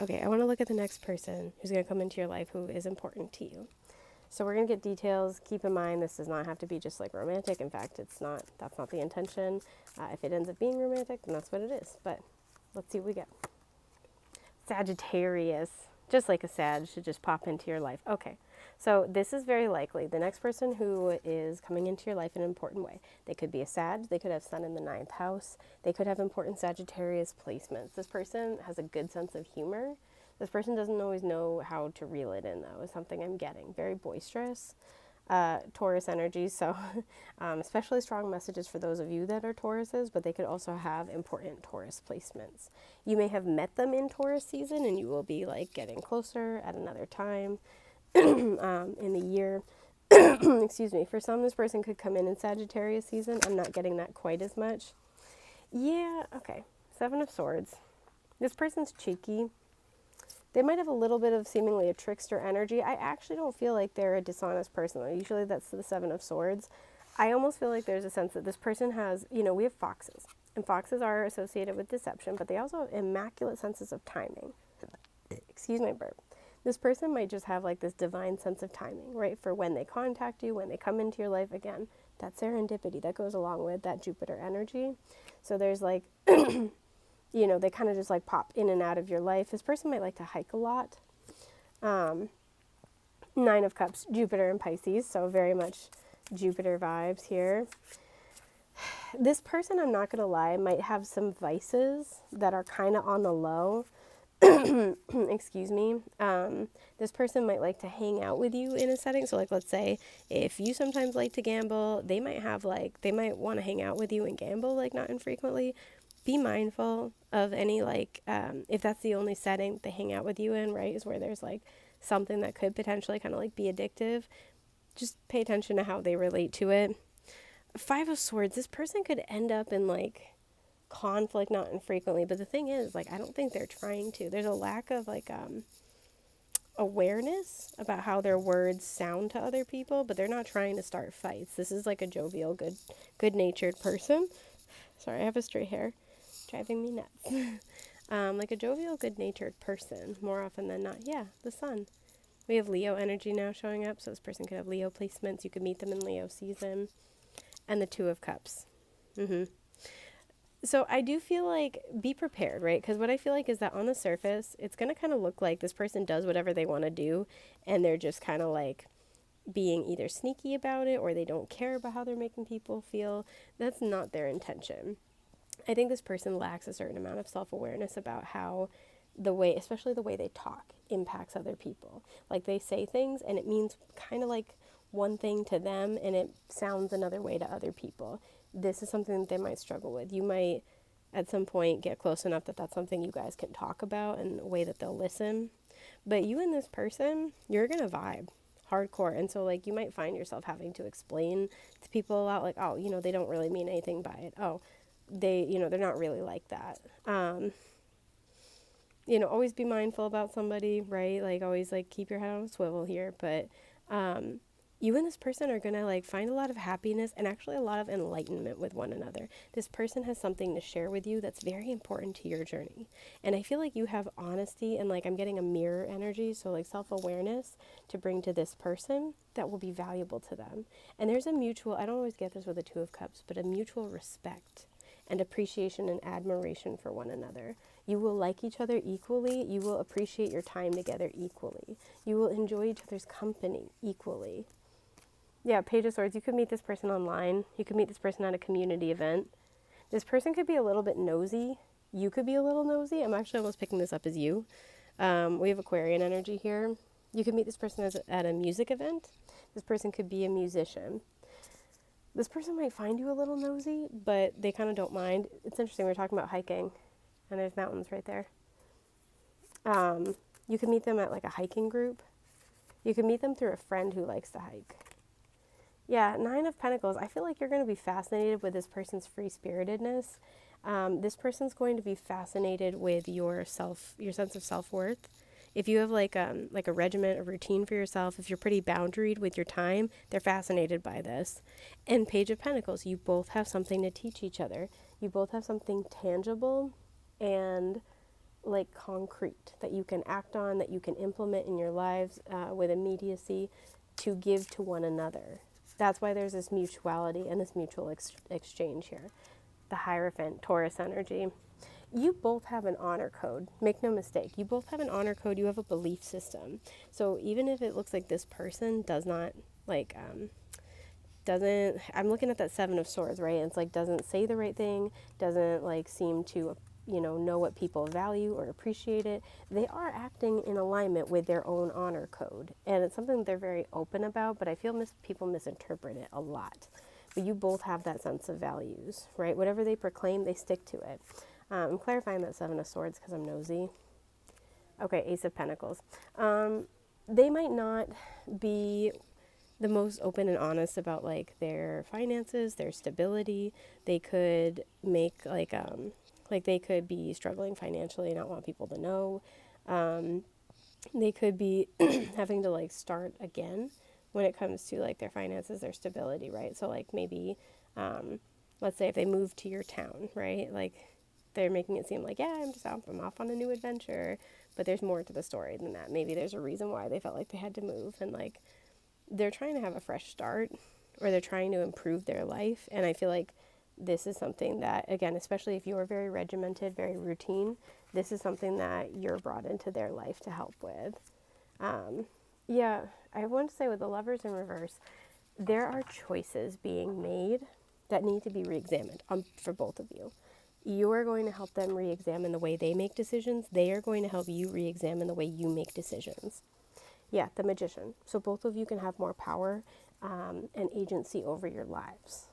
Okay, I want to look at the next person who's going to come into your life who is important to you. So we're going to get details. Keep in mind, this does not have to be just like romantic. In fact, that's not the intention. If it ends up being romantic, then that's what it is. But let's see what we get. Sagittarius, just like a Sag, should just pop into your life. Okay, so this is very likely the next person who is coming into your life in an important way. They could be a Sag, they could have Sun in the 9th house, they could have important Sagittarius placements. This person has a good sense of humor. This person doesn't always know how to reel it in, though, is something I'm getting. Very boisterous. Taurus energy, so especially strong messages for those of you that are Tauruses, but they could also have important Taurus placements. You may have met them in Taurus season, and you will be like getting closer at another time in the year. Excuse me. For some, this person could come in Sagittarius season. I'm not getting that quite as much. Yeah, okay. 7 of Swords. This person's cheeky. They might have a little bit of seemingly a trickster energy. I actually don't feel like they're a dishonest person. Usually that's the 7 of Swords. I almost feel like there's a sense that this person has, we have foxes. And foxes are associated with deception, but they also have immaculate senses of timing. Excuse my burp. This person might just have like this divine sense of timing, right? For when they contact you, when they come into your life again. That serendipity that goes along with that Jupiter energy. So there's like... they kind of just like pop in and out of your life. This person might like to hike a lot. 9 of Cups, Jupiter and Pisces, so very much Jupiter vibes here. This person, I'm not going to lie, might have some vices that are kind of on the low. Excuse me. This person might like to hang out with you in a setting. So like, let's say if you sometimes like to gamble, they might want to hang out with you and gamble like not infrequently. Be mindful of any if that's the only setting they hang out with you in, right, is where there's like something that could potentially kind of like be addictive. Just pay attention to how they relate to it. 5 of Swords, this person could end up in like conflict not infrequently, but the thing is, like, I don't think they're trying to. There's a lack of like awareness about how their words sound to other people, but they're not trying to start fights. This is like a jovial, good-natured person. Sorry, I have a straight hair. Driving me nuts. Like a jovial, good-natured person, more often than not. Yeah, the Sun. We have Leo energy now showing up, so this person could have Leo placements. You could meet them in Leo season. And the 2 of Cups. So I do feel like, be prepared, right? Because what I feel like is that on the surface, it's going to kind of look like this person does whatever they want to do, and they're just kind of like being either sneaky about it, or they don't care about how they're making people feel. That's not their intention. I think this person lacks a certain amount of self-awareness about how especially the way they talk, impacts other people. Like they say things and it means kind of like one thing to them and it sounds another way to other people. This is something that they might struggle with. You might at some point get close enough that that's something you guys can talk about in a way that they'll listen. But you and this person, you're going to vibe hardcore. And so like you might find yourself having to explain to people a lot, like, oh, they don't really mean anything by it. Oh, they're not really like that. Always be mindful about somebody, right? Like always like keep your head on a swivel here. But you and this person are going to like find a lot of happiness and actually a lot of enlightenment with one another. This person has something to share with you that's very important to your journey. And I feel like you have honesty and like I'm getting a mirror energy, so like self-awareness to bring to this person that will be valuable to them. And there's a mutual, I don't always get this with the 2 of Cups, but a mutual respect and appreciation and admiration for one another. You will like each other equally. You will appreciate your time together equally. You will enjoy each other's company equally. Yeah, Page of Swords, you could meet this person online. You could meet this person at a community event. This person could be a little bit nosy. You could be a little nosy. I'm actually almost picking this up as you. We have Aquarian energy here. You could meet this person at a music event. This person could be a musician. This person might find you a little nosy, but they kind of don't mind. It's interesting, we're talking about hiking, and there's mountains right there. You can meet them at like a hiking group. You can meet them through a friend who likes to hike. Yeah, 9 of Pentacles. I feel like you're going to be fascinated with this person's free-spiritedness. This person's going to be fascinated with your sense of self-worth. If you have like a regiment, a routine for yourself, if you're pretty boundaried with your time, they're fascinated by this. And Page of Pentacles, you both have something to teach each other. You both have something tangible and like concrete that you can act on, that you can implement in your lives with immediacy to give to one another. That's why there's this mutuality and this mutual exchange here. The Hierophant, Taurus energy. You both have an honor code. Make no mistake. You both have an honor code. You have a belief system. So even if it looks like this person does not like doesn't, I'm looking at that Seven of Swords, right? And it's like doesn't say the right thing, doesn't like seem to, know what people value or appreciate it. They are acting in alignment with their own honor code. And it's something that they're very open about, but I feel people misinterpret it a lot. But you both have that sense of values, right? Whatever they proclaim, they stick to it. I'm clarifying that Seven of Swords because I'm nosy. Okay, Ace of Pentacles. They might not be the most open and honest about like their finances, their stability. They could make like they could be struggling financially and not want people to know. They could be having to like start again when it comes to like their finances, their stability, right? So like maybe let's say if they move to your town, right? Like they're making it seem like, yeah, I'm off on a new adventure, but there's more to the story than that. Maybe there's a reason why they felt like they had to move, and like they're trying to have a fresh start, or they're trying to improve their life. And I feel like this is something that, again, especially if you're very regimented, very routine, this is something that you're brought into their life to help with. Yeah, I want to say with the Lovers in reverse, there are choices being made that need to be re-examined for both of you. You are going to help them re-examine the way they make decisions. They are going to help you re-examine the way you make decisions. Yeah, the Magician. So both of you can have more power and agency over your lives.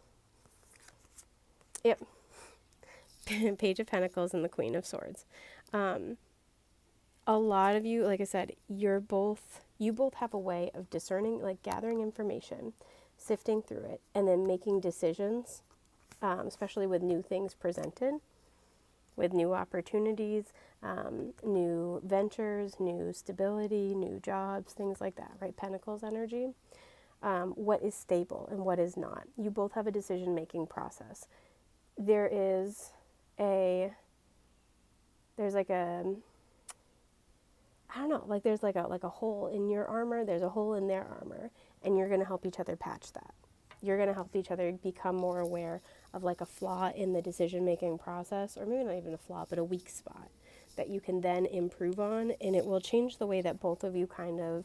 Yep. Page of Pentacles and the Queen of Swords. A lot of you, like I said, you both have a way of discerning, like gathering information, sifting through it, and then making decisions, especially with new things presented, with new opportunities, new ventures, new stability, new jobs, things like that, right? Pentacles energy. What is stable and what is not. You both have a decision-making process. There's like a, I don't know, like there's like a hole in your armor, there's a hole in their armor, and you're going to help each other patch that. You're going to help each other become more aware of like a flaw in the decision-making process, or maybe not even a flaw, but a weak spot that you can then improve on, and it will change the way that both of you kind of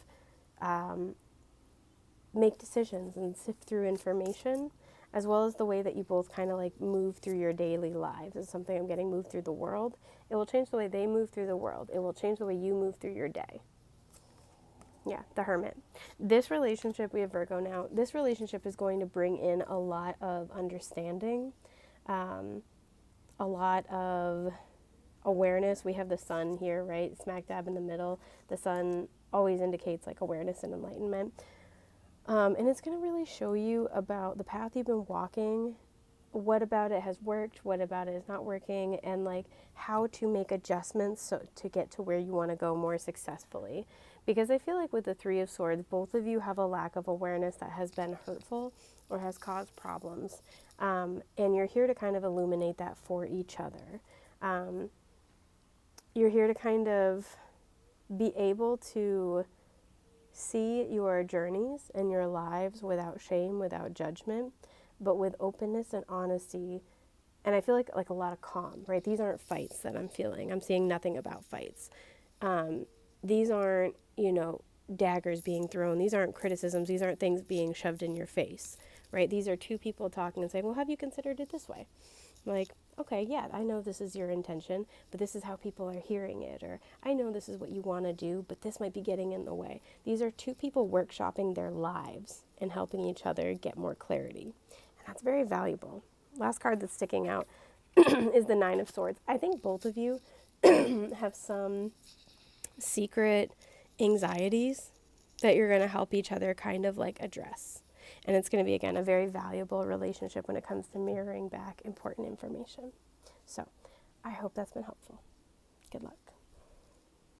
make decisions and sift through information, as well as the way that you both kind of like move through your daily lives. It's something I'm getting, move through the world. It will change the way they move through the world. It will change the way you move through your day. Yeah, the Hermit. This relationship, we have Virgo now, this relationship is going to bring in a lot of understanding, a lot of awareness. We have the sun here, right? Smack dab in the middle. The sun always indicates like awareness and enlightenment. And it's going to really show you about the path you've been walking, what about it has worked, what about it is not working, and like how to make adjustments so to get to where you want to go more successfully. Because I feel like with the Three of Swords, both of you have a lack of awareness that has been hurtful or has caused problems. And you're here to kind of illuminate that for each other. You're here to kind of be able to see your journeys and your lives without shame, without judgment, but with openness and honesty. And I feel like a lot of calm, right? These aren't fights that I'm feeling. I'm seeing nothing about fights. These aren't, daggers being thrown. These aren't criticisms. These aren't things being shoved in your face, right? These are two people talking and saying, well, have you considered it this way? Like, okay, yeah, I know this is your intention, but this is how people are hearing it. Or I know this is what you want to do, but this might be getting in the way. These are two people workshopping their lives and helping each other get more clarity. And that's very valuable. Last card that's sticking out is the Nine of Swords. I think both of you have some secret anxieties that you're going to help each other kind of like address. And it's going to be, again, a very valuable relationship when it comes to mirroring back important information. So I hope that's been helpful. Good luck.